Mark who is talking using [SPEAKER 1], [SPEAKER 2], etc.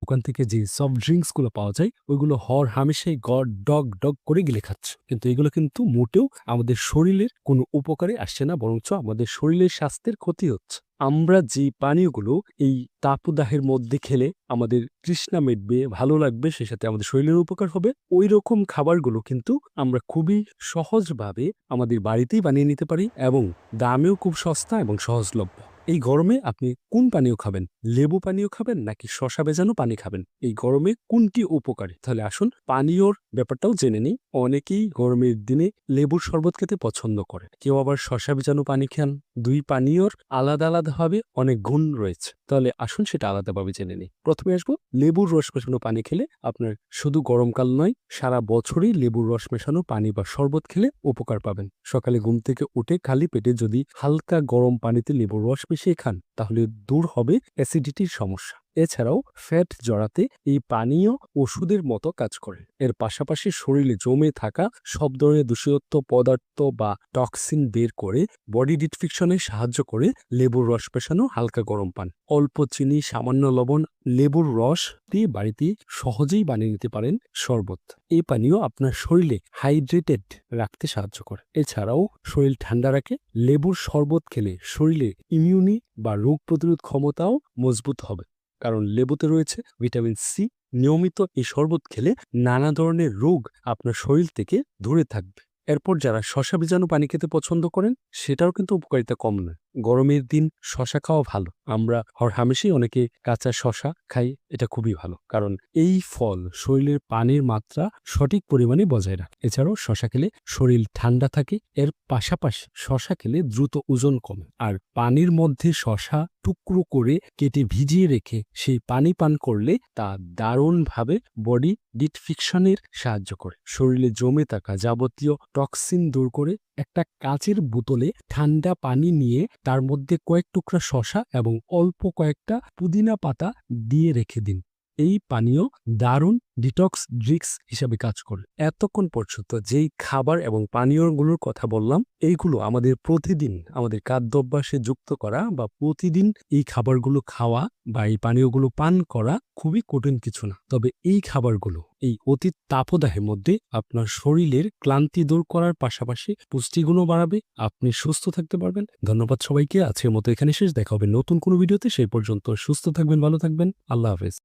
[SPEAKER 1] দোকান থেকে যে সফট ড্রিঙ্কস গুলো পাওয়া যায় ওইগুলো হামেশাই ডগ ডগ করে গিলে খাচ্ছে, কিন্তু এগুলো কিন্তু মোটেও আমাদের শরীরের কোনো উপকারে আসছে না, বরঞ্চ আমাদের শরীরের স্বাস্থ্যের ক্ষতি হচ্ছে। আমরা যে পানীয়গুলো এই তাপদাহের মধ্যে খেলে আমাদের তৃষ্ণা মিটবে, ভালো লাগবে, সে সাথে আমাদের শরীরের উপকার হবে, ওই রকম খাবারগুলো কিন্তু আমরা খুবই সহজভাবে আমাদের বাড়িতেই বানিয়ে নিতে পারি এবং দামেও খুব সস্তা এবং সহজলভ্য। এই গরমে আপনি কোন পানীয় খাবেন? লেবু পানীয় খাবেন নাকি শসা ভেজানো পানি খাবেন? এই গরমে কোনটি উপকারী? তাহলে আসুন পানীয়র ব্যাপারটাও জেনে নিই। অনেকেই গরমের দিনে লেবুর শরবত খেতে পছন্দ করে, কেউ আবার শসা ভেজানো পানি খান। দুই পানীয়র আলাদা আলাদাভাবে অনেক গুণ রয়েছে, তাহলে আসুন সেটা আলাদাভাবে জেনে নিই। প্রথমে আসবো লেবুর রস মেশানো পানি খেলে আপনার শুধু গরমকাল নয়, সারা বছরই লেবুর রস মেশানো পানি বা শরবত খেলে উপকার পাবেন। সকালে ঘুম থেকে উঠে খালি পেটে যদি হালকা গরম পানিতে লেবুর রস মিশিয়ে খান তাহলে দূর হবে অ্যাসিডিটির সমস্যা। এছাড়াও ফ্যাট জড়াতে এই পানীয় ওষুধের মতো কাজ করে। এর পাশাপাশি শরীরে জমে থাকা সব ধরনের দূষিত পদার্থ বা টক্সিন বের করে বডি ডিটফিকশনে সাহায্য করে লেবুর রস মেশানো হালকা গরম পান। অল্প চিনি, সামান্য লবণ, লেবুর রস দিয়ে বাড়িতে সহজেই বানিয়ে নিতে পারেন শরবত। এই পানীয় আপনার শরীরে হাইড্রেটেড রাখতে সাহায্য করে। এছাড়াও শরীর ঠান্ডা রাখে। লেবুর শরবত খেলে শরীরে ইমিউনি বা রোগ প্রতিরোধ ক্ষমতাও মজবুত হবে, কারণ লেবুতে রয়েছে ভিটামিন সি। নিয়মিত এই শরবত খেলে নানা ধরনের রোগ আপনার শরীর থেকে দূরে থাকবে। এরপর যারা শসা ভেজানো পানি খেতে পছন্দ করেন সেটাও কিন্তু উপকারিতা কম নয়। গরমের দিন শসা খাওয়া ভালো। আমরা হরহামেশাই অনেকে কাঁচা শসা খাই, এটা খুবই ভালো, কারণ এই ফল শরীরের পানির মাত্রা সঠিক পরিমাণে বজায় রাখে। এছাড়াও শসা খেলে শরীর ঠান্ডা থাকে। এর পাশাপাশি শসা খেলে দ্রুত ওজন কমে। আর পানির মধ্যে শসা টুকরো করে কেটে ভিজিয়ে রেখে সেই পানি পান করলে তা দারুণভাবে বডি ডিটফিকশনের সাহায্য করে। শরীরে জমে থাকা যাবতীয় টক্সিন দূর করে। একটা কাচের বোতলে ঠান্ডা পানি নিয়ে তার মধ্যে কয়েক টুকরা শসা এবং অল্প কয়েকটা পুদিনা পাতা দিয়ে রেখে দিন। এই পানীয় দারুণ ডিটক্স ড্রিঙ্কস হিসাবে কাজ করে। এতক্ষণ পর্যন্ত যেই খাবার এবং পানীয়গুলোর কথা বললাম, এইগুলো আমাদের প্রতিদিন আমাদের খাদ্যাভ্যাসে যুক্ত করা বা প্রতিদিন এই খাবারগুলো খাওয়া বা এই পানীয়গুলো পান করা খুবই কঠিন কিছু না। তবে এই খাবারগুলো এই অতি তাপদাহের মধ্যে আপনার শরীরের ক্লান্তি দূর করার পাশাপাশি পুষ্টিগুণও বাড়াবে, আপনি সুস্থ থাকতে পারবেন। ধন্যবাদ সবাইকে। আজকের মতো এখানে শেষ। দেখা হবে নতুন কোনো ভিডিওতে। সেই পর্যন্ত সুস্থ থাকবেন, ভালো থাকবেন। আল্লাহ হাফেজ।